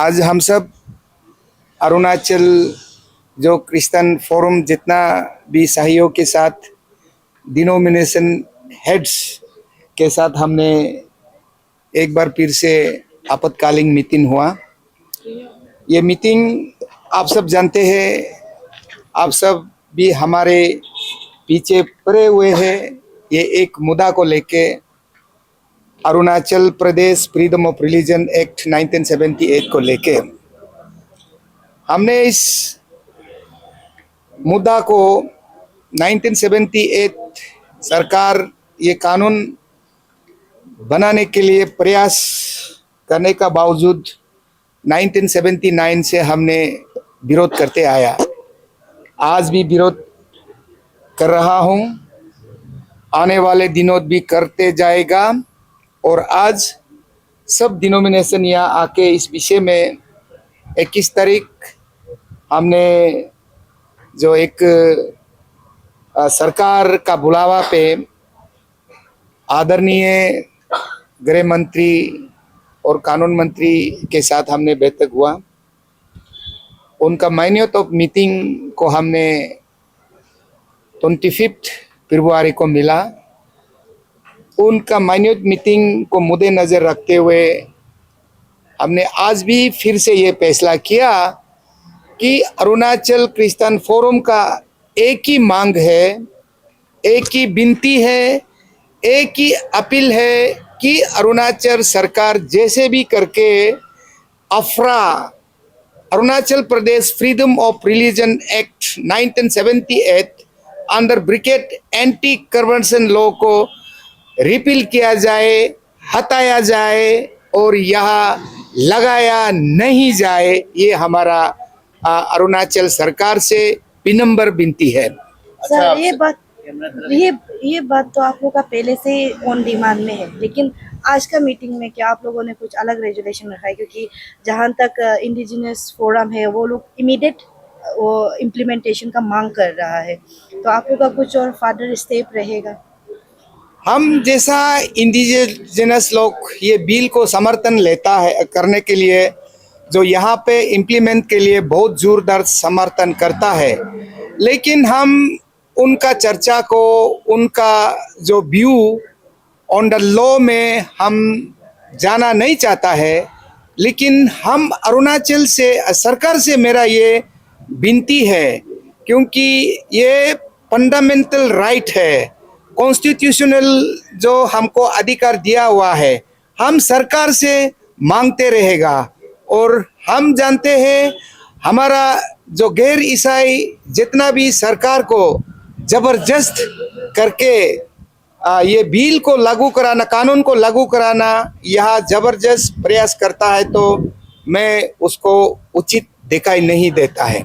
आज हम सब अरुणाचल जो क्रिश्चियन फोरम जितना भी सहयोग के साथ डिनोमिनेशन हेड्स के साथ हमने एक बार फिर से आपातकालीन मीटिंग हुआ। ये मीटिंग आप सब जानते हैं, आप सब भी हमारे पीछे पड़े हुए हैं। ये एक मुद्दा को लेके Arunachal Pradesh freedom of religion act 1978 को लेके हमने इस मुद्दा को 1978 सरकार ये कानून बनाने के लिए प्रयास करने का बावजूद 1979 से हमने विरोध करते आया। आज भी विरोध कर रहा हूँ, आने वाले दिनों भी करते जाएगा। और आज सब डिनोमिनेशन यहाँ आके इस विषय में 21 तारीख हमने जो एक सरकार का बुलावा पे आदरणीय गृह मंत्री और कानून मंत्री के साथ हमने बैठक हुआ। उनका माइन्यूट ऑफ मीटिंग को हमने 25 फरवरी को मिला। उनका माइन्यूट मीटिंग को मद्देनजर रखते हुए हमने आज भी फिर से ये फैसला किया कि अरुणाचल क्रिश्चियन फोरम का एक ही मांग है, एक ही विनती है, एक ही अपील है कि अरुणाचल सरकार जैसे भी करके Arunachal Pradesh freedom of religion act 1978 under bracket anti corruption law को रिपील किया जाए, हटाया जाए और यहाँ लगाया नहीं जाए। ये हमारा अरुणाचल सरकार से विनम्र विनती है। सर, ये बात तो आप लोग का पहले से ऑन डिमांड में है, लेकिन आज का मीटिंग में क्या आप लोगों ने कुछ अलग रेजुलेशन रखा है? क्योंकि जहां तक इंडिजिनस फोरम है वो लोग इमीडिएट वो इम्प्लीमेंटेशन का मांग कर रहा है, तो आप लोग का कुछ और फर्दर स्टेप रहेगा? हम जैसा इंडिजिनस लोग ये बिल को समर्थन लेता है करने के लिए, जो यहाँ पे इम्प्लीमेंट के लिए बहुत जोरदार समर्थन करता है, लेकिन हम उनका चर्चा को, उनका जो व्यू ऑन द लॉ में हम जाना नहीं चाहता है। लेकिन हम अरुणाचल से सरकार से मेरा ये विनती है, क्योंकि ये फंडामेंटल राइट है, कॉन्स्टिट्यूशनल जो हमको अधिकार दिया हुआ है, हम सरकार से मांगते रहेगा। और हम जानते हैं हमारा जो गैर ईसाई जितना भी सरकार को जबरदस्त करके ये बिल को लागू कराना, कानून को लागू कराना यहाँ जबरदस्त प्रयास करता है, तो मैं उसको उचित दिखाई नहीं देता है।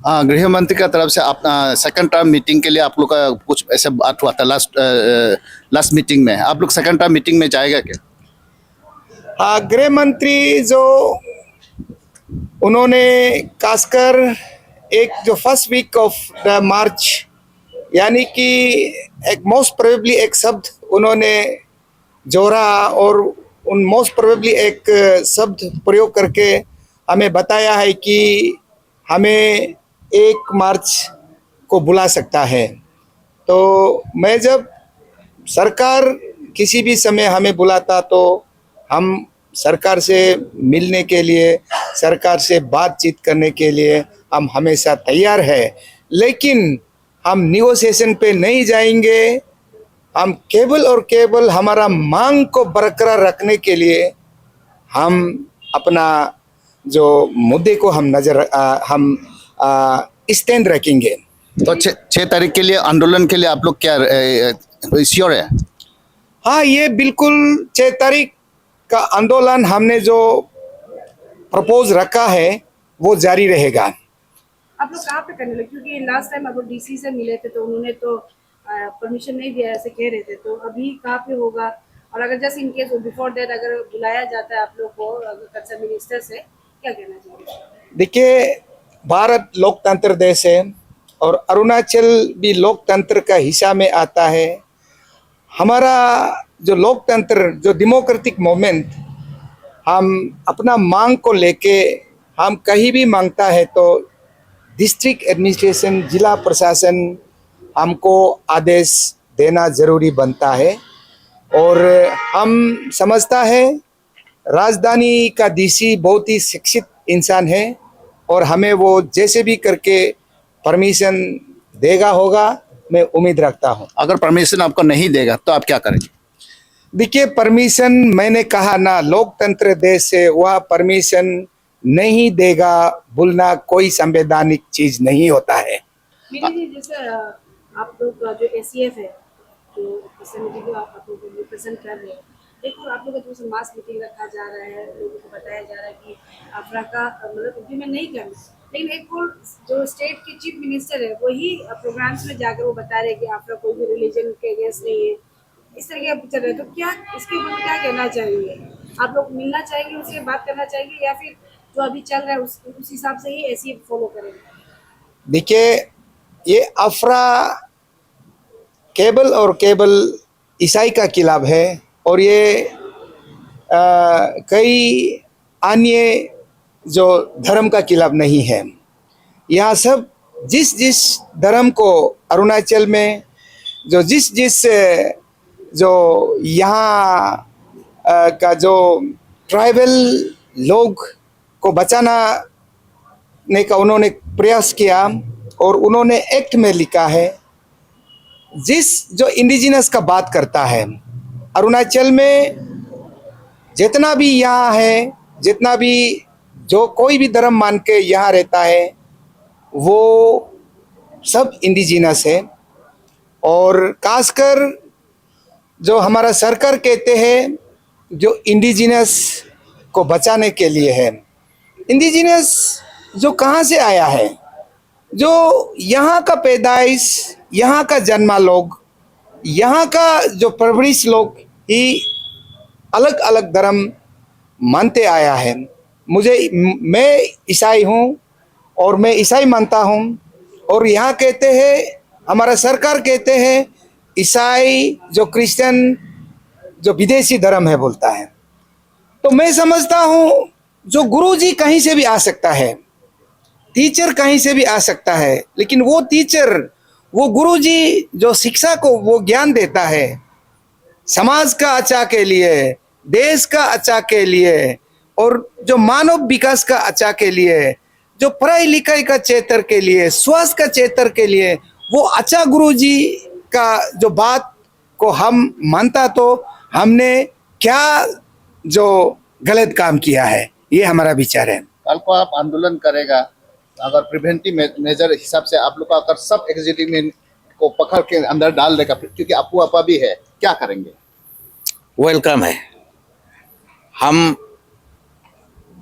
गृह मंत्री का तरफ से अपना सेकंड टर्म मीटिंग के लिए आप लोग का कुछ ऐसा बात हुआ था लास्ट मीटिंग में, आप लोग सेकंड टर्म मीटिंग में जाएगा क्या? हाँ, गृह मंत्री जो उन्होंने खासकर एक जो फर्स्ट वीक ऑफ द मार्च, यानी कि एक मोस्ट प्रोबेबली एक शब्द उन्होंने जोड़ा और उन मोस्ट प्रोबेबली एक शब्द प्रयोग करके हमें बताया है कि हमें 1 मार्च को बुला सकता है। तो मैं जब सरकार किसी भी समय हमें बुलाता तो हम सरकार से मिलने के लिए, सरकार से बातचीत करने के लिए हम हमेशा तैयार है। लेकिन हम निगोशिएशन पे नहीं जाएंगे। हम केवल और केवल हमारा मांग को बरकरार रखने के लिए हम अपना जो मुद्दे को हम स्टैंड रखेंगे। तो 6 तारीख के लिए आंदोलन के लिए आप लोग क्या श्योर है? हाँ, ये बिल्कुल 6 तारीख का आंदोलन हमने जो प्रपोज रखा है वो जारी रहेगा। आप लोग कहाँ पे करने लगे? क्योंकि लास्ट टाइम आप लोग डीसी से मिले थे तो उन्होंने तो परमिशन नहीं दिया ऐसे कह रहे थे, तो अभी कहाँ पे होगा? और अगर just in case before that अगर बुलाया जाता है आप लोग को कंसर्न मिनिस्टर से, क्या कहना चाहिए? देखिए, भारत लोकतंत्र देश है और अरुणाचल भी लोकतंत्र का हिस्सा में आता है। हमारा जो लोकतंत्र, जो डेमोक्रेटिक मूवमेंट, हम अपना मांग को लेके हम कहीं भी मांगता है तो डिस्ट्रिक्ट एडमिनिस्ट्रेशन, जिला प्रशासन हमको आदेश देना ज़रूरी बनता है। और हम समझता है राजधानी का डीसी बहुत ही शिक्षित इंसान है और हमें वो जैसे भी करके परमिशन देगा होगा, मैं उम्मीद रखता हूँ। अगर परमिशन आपको नहीं देगा तो आप क्या करेंगे? देखिए, परमिशन मैंने कहा ना, लोकतंत्र देश है, वह परमिशन नहीं देगा बोलना कोई संवैधानिक चीज नहीं होता है। मेरे लिए जैसे आप लोग का जो एसीएफ है, जो समिति को आप लोग रिप्रेजेंट कर रहे हैं, देखो आप लोग का जो मास मीटिंग रखा जा रहा है, लोगों को बताया जा रहा है कि अफरा का मतलब इम्प्लीमेंट नहीं करना, लेकिन एक और जो स्टेट के चीफ मिनिस्टर है वही प्रोग्राम्स में जाकर वो बता रहे हैं कि अफरा कोई भी रिलीजन के अगेंस्ट नहीं है, इस तरह के चल रहे हैं। तो क्या इसके ऊपर क्या कहना चाहिए? आप लोग मिलना चाहेंगे, उससे बात करना चाहेंगे, या फिर जो अभी चल रहा है उस हिसाब से ही एसीएफ फॉलो करेंगे? देखिए, ये अफरा केवल और केवल ईसाई का क्लब है और ये कई अन्य जो धर्म का क्लब नहीं है। यहाँ सब जिस धर्म को अरुणाचल में जो जिस जो यहाँ का जो ट्राइबल लोग को बचाना ने का उन्होंने प्रयास किया और उन्होंने एक्ट में लिखा है, जिस जो इंडिजिनस का बात करता है अरुणाचल में, जितना भी यहाँ है, जितना भी जो कोई भी धर्म मान के यहाँ रहता है वो सब इंडिजिनस है। और खासकर जो हमारा सरकार कहते हैं जो इंडिजिनस को बचाने के लिए है। इंडिजिनस जो कहाँ से आया है, जो यहाँ का पैदाइश, यहाँ का जन्मा लोग, यहाँ का जो परवरिश लोग ही अलग अलग धर्म मानते आया है। मैं ईसाई हूँ और मैं ईसाई मानता हूँ, और यहाँ कहते हैं, हमारा सरकार कहते हैं ईसाई जो क्रिश्चियन जो विदेशी धर्म है बोलता है। तो मैं समझता हूँ जो गुरुजी कहीं से भी आ सकता है, टीचर कहीं से भी आ सकता है, लेकिन वो टीचर, वो गुरुजी जो शिक्षा को वो ज्ञान देता है समाज का अच्छा के लिए, देश का अच्छा के लिए और जो मानव विकास का अच्छा के लिए, जो पढ़ाई लिखाई का क्षेत्र के लिए, स्वास्थ्य का क्षेत्र के लिए, वो अच्छा गुरुजी का जो बात को हम मानता तो हमने क्या जो गलत काम किया है, ये हमारा विचार है। कल को आप आंदोलन करेगा, अगर प्रिवेंटिव मेजर हिसाब से आप लोग का अगर सब एग्जीक्यूटिव को पकड़ के अंदर डाल देगा, क्योंकि आपू आपा भी है, क्या करेंगे? वेलकम है। हम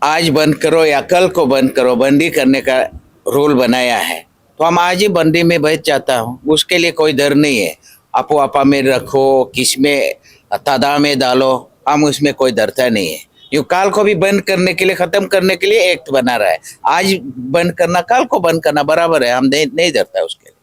आज बंद करो या कल को बंद करो, बंदी करने का रूल बनाया है तो हम आज ही बंदी में बैठ जाता हूँ, उसके लिए कोई डर नहीं है। आपो आपा में रखो, किस में तादाद में डालो, हम उसमें कोई डरता नहीं है। ये काल को भी बंद करने के लिए, खत्म करने के लिए एक्ट बना रहा है। आज बंद करना, काल को बंद करना बराबर है, हम नहीं डरता उसके लिए।